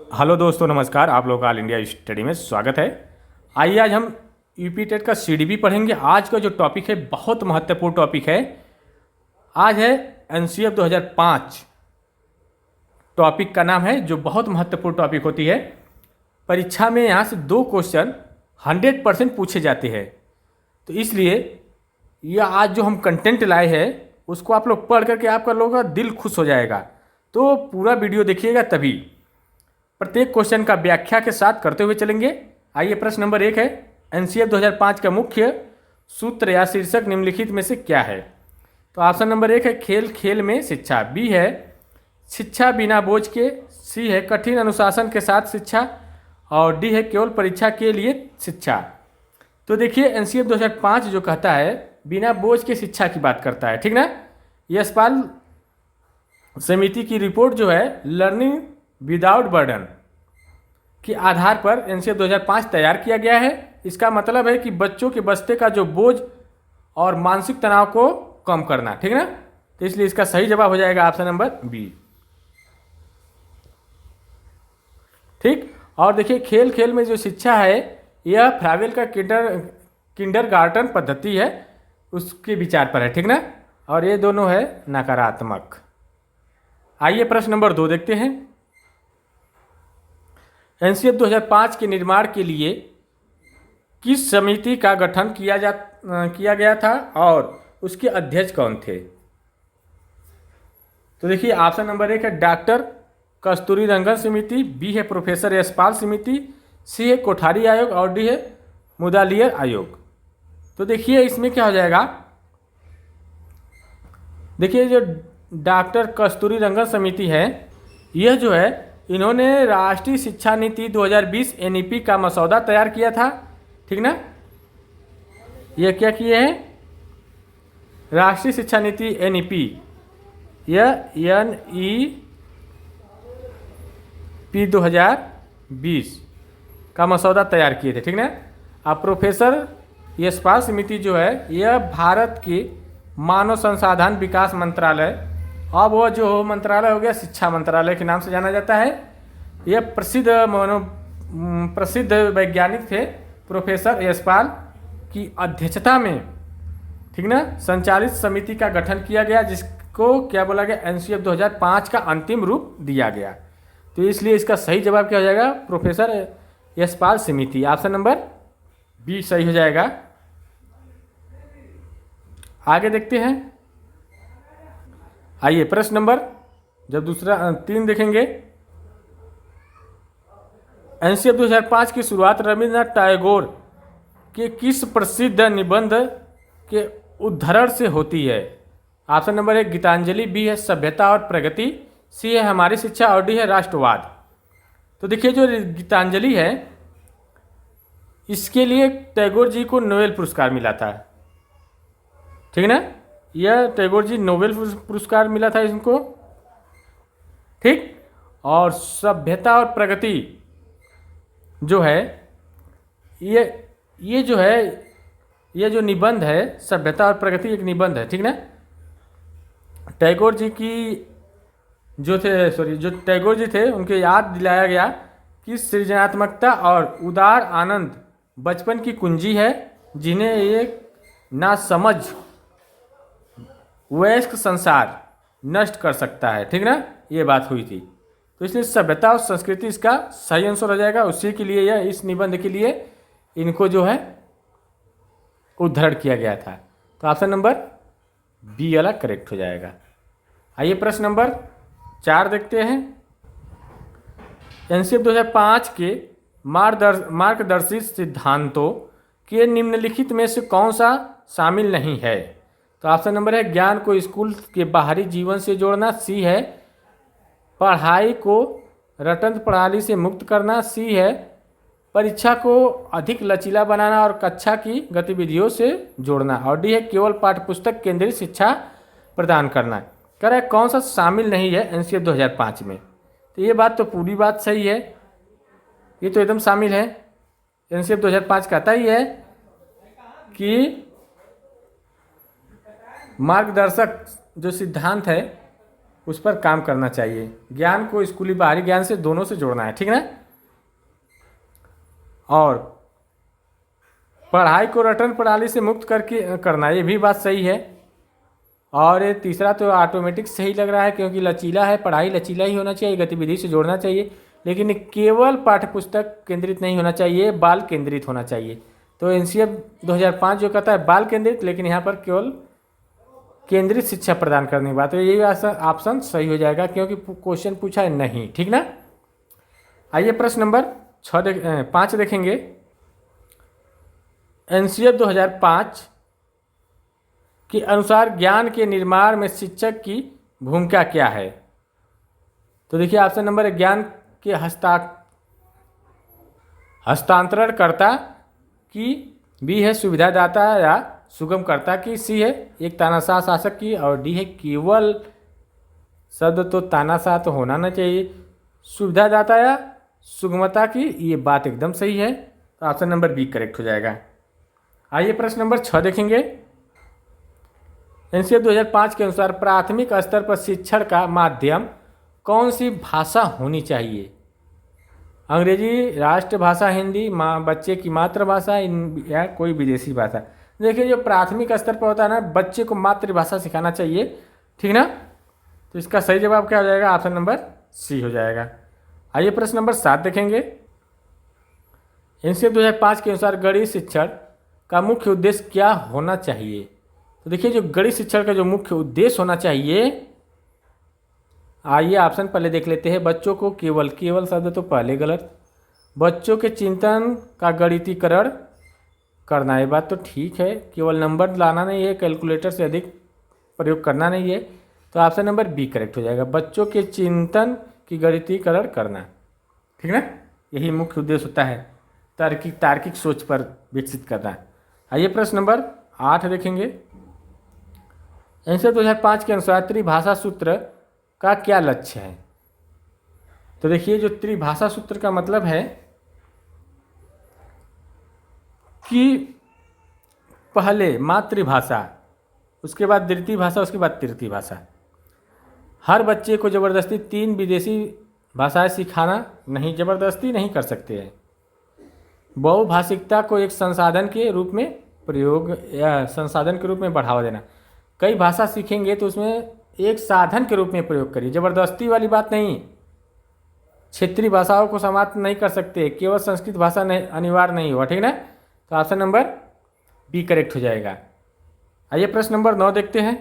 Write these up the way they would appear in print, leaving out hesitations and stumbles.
Hello दोस्तों, नमस्कार। आप लोगों का ऑल इंडिया स्टडी में स्वागत है। आइए आज हम यूपी टेट का सीडीबी पढ़ेंगे। आज का जो टॉपिक है बहुत महत्वपूर्ण टॉपिक है। आज है एनसीएफ 2005। टॉपिक का नाम है जो बहुत महत्वपूर्ण टॉपिक होती है। परीक्षा में यहाँ से 2 क्वेश्चन 100% पूछे जाते हैं। तो इसलिए यह आज जो हम कंटेंट लाए हैं उसको आप लोग पढ़ करके आपका लोगों का दिल खुश हो जाएगा। तो पूरा वीडियो देखिएगा, तभी प्रत्येक क्वेश्चन का व्याख्या के साथ करते हुए चलेंगे। आइए, प्रश्न नंबर 1 है, एनसीएफ 2005 का मुख्य सूत्र या शीर्षक निम्नलिखित में से क्या है? तो ऑप्शन नंबर 1 है खेल खेल में शिक्षा, बी है शिक्षा बिना बोझ के, सी है कठिन अनुशासन के साथ शिक्षा, और डी है केवल परीक्षा के लिए शिक्षा। तो देखिए, एनसीएफ 2005 जो कहता है बिना बोझ के शिक्षा की बात करता है, ठीक ना। यशपाल समिति की रिपोर्ट जो है लर्निंग विदाउट बर्डन के आधार पर एनसीएफ 2005 तैयार किया गया है। इसका मतलब है कि बच्चों के बस्ते का जो बोझ और मानसिक तनाव को कम करना, ठीक है ना। तो इसलिए इसका सही जवाब हो जाएगा ऑप्शन नंबर बी। ठीक। और देखिए, खेल खेल में जो शिक्षा है यह फ्रावेल का किंडरगार्टन पद्धति है, उसके विचार पर है, ठीक ना। और ये दोनों है नकारात्मक। आइए प्रश्न नंबर 2 देखते हैं। एनसीएफ 2005 के निर्माण के लिए किस समिति का गठन किया गया था और उसके अध्यक्ष कौन थे? तो देखिए, ऑप्शन नंबर 1 है डॉक्टर कस्तूरीरंगन समिति, बी है प्रोफेसर यशपाल समिति, सी है कोठारी आयोग, और डी है मुदालियर आयोग। तो देखिए इसमें क्या हो जाएगा। देखिए, जो डॉक्टर कस्तूरीरंगन समिति है यह जो है इन्होंने राष्ट्रीय शिक्षा नीति 2020 एनईपी का मसौदा तैयार किया था, ठीक ना। यह क्या किए हैं? राष्ट्रीय शिक्षा नीति एनईपी, यह एनईपी 2020 का मसौदा तैयार किए थे, ठीक ना। अब प्रोफेसर यशपाल समिति जो है यह भारत के मानव संसाधन विकास मंत्रालय, अब वह जो मंत्रालय हो गया शिक्षा मंत्रालय के नाम से जाना जाता है। यह प्रसिद्ध वैज्ञानिक थे प्रोफेसर यशपाल की अध्यक्षता में, ठीक ना, संचालित समिति का गठन किया गया, जिसको क्या बोला गया, एनसीएफ 2005 का अंतिम रूप दिया गया। तो इसलिए इसका सही जवाब क्या हो जाएगा? प्रोफेसर यशपाल समिति, ऑप्शन नंबर बी सही हो जाएगा। आगे देखते हैं। आइए प्रश्न नंबर 3 देखेंगे। एनसीएफ 2005 की शुरुआत रविन्द्रनाथ टैगोर के किस प्रसिद्ध निबंध के उद्धरण से होती है? ऑप्शन नंबर 1 गीतांजलि, बी है सभ्यता और प्रगति, सी है हमारी शिक्षा, और डी है राष्ट्रवाद। तो देखिए, जो गीतांजलि है इसके लिए टैगोर जी को नोबेल पुरस्कार मिला था, ठीक है ना। यह टैगोर जी नोबेल पुरस्कार मिला था इनको, ठीक। और सभ्यता और प्रगति जो है ये जो है ये जो निबंध है सभ्यता और प्रगति एक निबंध है, ठीक ना। टैगोर जी की जो टैगोर जी थे उनके याद दिलाया गया कि सृजनात्मकता और उदार आनंद बचपन की कुंजी है, जिन्हें एक नासमझ वयस्क संसार नष्ट कर सकता है, ठीक ना। ये बात हुई थी। तो इसलिए सभ्यता और संस्कृति इसका सही आंसर हो जाएगा। उसी के लिए यह इस निबंध के लिए इनको जो है उद्धरण किया गया था। तो ऑप्शन नंबर बी वाला करेक्ट हो जाएगा। आइए प्रश्न नंबर 4 देखते हैं। एनसीएफ 2005 के मार्गदर्शित सिद्धांतों के निम्नलिखित में से कौन सा शामिल नहीं है? तो ऑप्शन नंबर है ज्ञान को स्कूल के बाहरी जीवन से जोड़ना, सी है पढ़ाई को रटंत प्रणाली से मुक्त करना, सी है परीक्षा को अधिक लचीला बनाना और कक्षा की गतिविधियों से जोड़ना, और डी है केवल पाठ्यपुस्तक केंद्रित शिक्षा प्रदान करना। कह रहा है कौन सा शामिल नहीं है एनसीएफ 2005 में? तो ये बात तो पूरी बात सही है, ये तो एकदम शामिल है। एनसीएफ 2005 कहता ही है कि मार्गदर्शक जो सिद्धांत है उस पर काम करना चाहिए। ज्ञान को स्कूली बाहरी ज्ञान से दोनों से जोड़ना है, ठीक ना। और पढ़ाई को रटन प्रणाली से मुक्त करके करना, ये भी बात सही है। और ये तीसरा तो ऑटोमेटिक सही लग रहा है, क्योंकि लचीला है, पढ़ाई लचीला ही होना चाहिए, गतिविधि से जोड़ना चाहिए, लेकिन केवल पाठ्यपुस्तक केंद्रित नहीं होना चाहिए, बाल केंद्रित होना चाहिए। तो एनसीएफ 2005 जो कहता है बाल केंद्रित, लेकिन यहाँ पर केवल केंद्रित शिक्षा प्रदान करने की बात है। ये ऑप्शन सही हो जाएगा, क्योंकि क्वेश्चन पूछा है नहीं, ठीक ना। आइए प्रश्न नंबर 5 देखेंगे। एनसीएफ 2005 के अनुसार ज्ञान के निर्माण में शिक्षक की भूमिका क्या है? तो देखिए ऑप्शन नंबर 1 ज्ञान के हस्तांतरणकर्ता की, बी है सुविधादाता या सुगमकर्ता की, सी है एक तानाशाह शासक की, और डी है केवल शब्द तो तानाशाह तो होना ना चाहिए, सुविधादाता या सुगमता की। ये बात एकदम सही है, तो ऑप्शन नंबर बी करेक्ट हो जाएगा। आइए प्रश्न नंबर 6 देखेंगे। एनसीएफ 2005 के अनुसार प्राथमिक स्तर पर शिक्षण का माध्यम कौन सी भाषा होनी चाहिए? अंग्रेजी, राष्ट्रभाषा हिंदी, बच्चे की मातृभाषा या कोई विदेशी भाषा। देखिए जो प्राथमिक स्तर पर होता है ना, बच्चे को मातृभाषा सिखाना चाहिए, ठीक ना। तो इसका सही जवाब क्या हो जाएगा? ऑप्शन नंबर सी हो जाएगा। आइए प्रश्न नंबर 7 देखेंगे। एनसीएफ 2005 के अनुसार गणित शिक्षण का मुख्य उद्देश्य क्या होना चाहिए? तो देखिए जो गणित शिक्षण का जो मुख्य उद्देश्य होना चाहिए, आइए ऑप्शन पहले देख लेते हैं। बच्चों को केवल शब्द तो पहले गलत, बच्चों के चिंतन का गणितीकरण करना, ये बात तो ठीक है, केवल नंबर लाना नहीं है, कैलकुलेटर से अधिक प्रयोग करना नहीं है, तो ऑप्शन नंबर बी करेक्ट हो जाएगा। बच्चों के चिंतन की गणितीकरण करना, ठीक ना, यही मुख्य उद्देश्य होता है, तार्किक सोच पर विकसित करना। आइए प्रश्न नंबर 8 देखेंगे। एनसीएफ 2005 के अनुसार त्रिभाषा सूत्र का क्या लक्ष्य है? तो देखिए जो त्रिभाषा सूत्र का मतलब है कि पहले मातृभाषा, उसके बाद द्वितीय भाषा, उसके बाद तृतीय भाषा। हर बच्चे को ज़बरदस्ती 3 विदेशी भाषाएं सिखाना नहीं, ज़बरदस्ती नहीं कर सकते हैं। बहुभाषिकता को एक संसाधन के रूप में प्रयोग या संसाधन के रूप में बढ़ावा देना। कई भाषा सीखेंगे तो उसमें एक साधन के रूप में प्रयोग करिए, ज़बरदस्ती वाली बात नहीं। क्षेत्रीय भाषाओं को समाप्त नहीं कर सकते, केवल संस्कृत भाषा नहीं अनिवार्य नहीं हुआ, ठीक ना। तो ऑप्शन नंबर बी करेक्ट हो जाएगा। आइए प्रश्न नंबर 9 देखते हैं।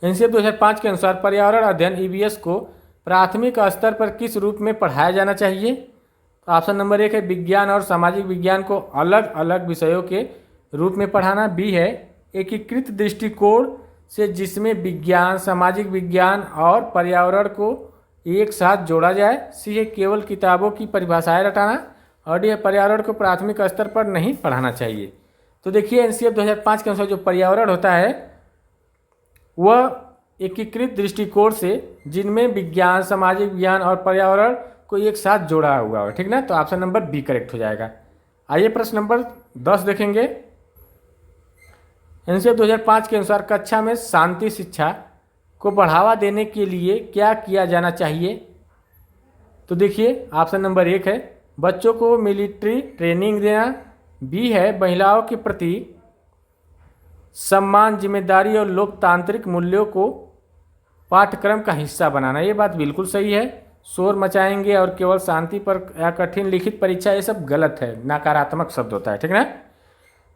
एनसीएफ 2005 के अनुसार पर्यावरण अध्ययन ईवीएस को प्राथमिक स्तर पर किस रूप में पढ़ाया जाना चाहिए? तो ऑप्शन नंबर 1 है विज्ञान और सामाजिक विज्ञान को अलग अलग विषयों के रूप में पढ़ाना, बी है एकीकृत दृष्टिकोण से जिसमें विज्ञान, सामाजिक विज्ञान और पर्यावरण को एक साथ जोड़ा जाए, सी है केवल किताबों की परिभाषाएं रटाना, और डी है पर्यावरण को प्राथमिक स्तर पर नहीं पढ़ाना चाहिए। तो देखिए एनसीएफ 2005 के अनुसार जो पर्यावरण होता है वह एकीकृत दृष्टिकोण से जिनमें विज्ञान, सामाजिक विज्ञान और पर्यावरण को एक साथ जोड़ा हुआ है, ठीक ना। तो ऑप्शन नंबर बी करेक्ट हो जाएगा। आइए प्रश्न नंबर 10 देखेंगे। एनसीएफ 2005 के अनुसार कक्षा में शांति शिक्षा को बढ़ावा देने के लिए क्या किया जाना चाहिए? तो देखिए ऑप्शन नंबर 1 है बच्चों को मिलिट्री ट्रेनिंग देना, बी है महिलाओं के प्रति सम्मान, जिम्मेदारी और लोकतांत्रिक मूल्यों को पाठ्यक्रम का हिस्सा बनाना। ये बात बिल्कुल सही है। शोर मचाएंगे और केवल शांति पर या कठिन लिखित परीक्षा, ये सब गलत है, नकारात्मक शब्द होता है, ठीक ना।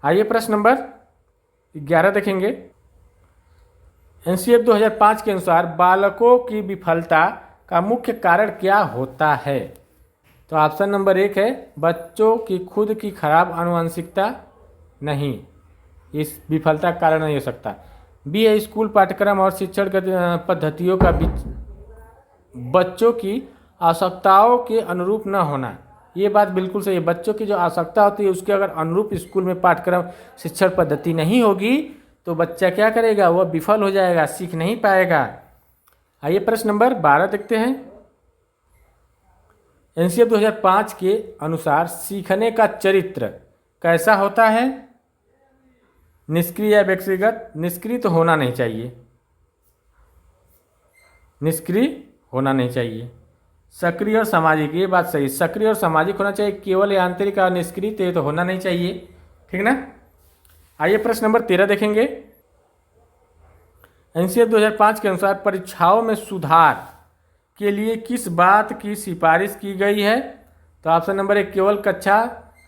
आइए प्रश्न नंबर 11 देखेंगे। एनसीएफ 2005 के अनुसार बालकों की विफलता का मुख्य कारण क्या होता है? तो ऑप्शन नंबर 1 है बच्चों की खुद की खराब आनुवंशिकता, नहीं, इस विफलता का कारण नहीं हो सकता। बी है स्कूल पाठ्यक्रम और शिक्षण पद्धतियों का बच्चों की आवश्यकताओं के अनुरूप न होना, ये बात बिल्कुल सही है। बच्चों की जो आवश्यकता होती है उसके अगर अनुरूप स्कूल में पाठ्यक्रम शिक्षण पद्धति नहीं होगी तो बच्चा क्या करेगा? वह विफल हो जाएगा, सीख नहीं पाएगा। आइए प्रश्न नंबर 12 देखते हैं। एनसीएफ 2005 के अनुसार सीखने का चरित्र कैसा होता है? निष्क्रिय या व्यक्तिगत? निष्क्रिय तो होना नहीं चाहिए, निष्क्रिय होना नहीं चाहिए। सक्रिय और सामाजिक, ये बात सही, सक्रिय और सामाजिक होना चाहिए, केवल यांत्रिक और निष्क्रिय तो ये तो होना नहीं चाहिए। ठीक ना। आइए प्रश्न नंबर 13 देखेंगे। एनसीएफ 2005 के अनुसार परीक्षाओं में सुधार के लिए किस बात की सिफारिश की गई है? तो ऑप्शन नंबर 1 केवल कक्षा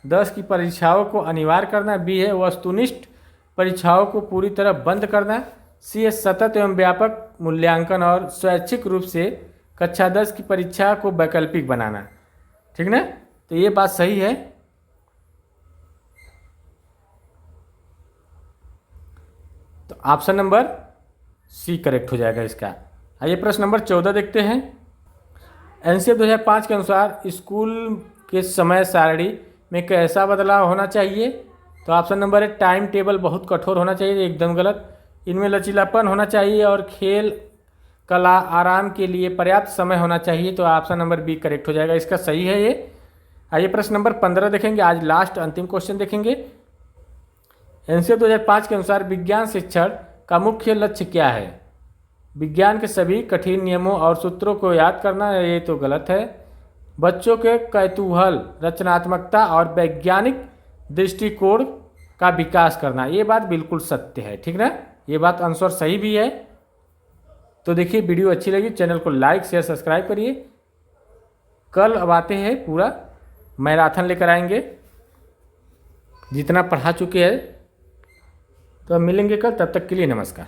10 की परीक्षाओं को अनिवार्य करना, बी है वस्तुनिष्ठ परीक्षाओं को पूरी तरह बंद करना, सी है सतत एवं व्यापक मूल्यांकन और स्वैच्छिक रूप से कक्षा 10 की परीक्षा को वैकल्पिक बनाना। ठीक ना, तो ये बात सही है। तो ऑप्शन नंबर सी करेक्ट हो जाएगा इसका। आइए प्रश्न नंबर 14 देखते हैं। एनसीएफ 2005 के अनुसार स्कूल के समय सारणी में कैसा बदलाव होना चाहिए? तो ऑप्शन नंबर 1 टाइम टेबल बहुत कठोर होना चाहिए, एकदम गलत। इनमें लचीलापन होना चाहिए और खेल कला आराम के लिए पर्याप्त समय होना चाहिए। तो ऑप्शन नंबर बी करेक्ट हो जाएगा, इसका सही है ये। आइए प्रश्न नंबर 15 देखेंगे, आज लास्ट अंतिम क्वेश्चन देखेंगे। एनसीएफ 2005 के अनुसार विज्ञान शिक्षण का मुख्य लक्ष्य क्या है? विज्ञान के सभी कठिन नियमों और सूत्रों को याद करना, ये तो गलत है। बच्चों के कौतूहल, रचनात्मकता और वैज्ञानिक दृष्टिकोण का विकास करना, ये बात बिल्कुल सत्य है। ठीक ना, ये बात आंसर सही भी है। तो देखिए वीडियो अच्छी लगी चैनल को लाइक शेयर सब्सक्राइब करिए। कल अब आते हैं पूरा मैराथन लेकर आएंगे, जितना पढ़ा चुके हैं। तो अब मिलेंगे कल, तब तक के लिए नमस्कार।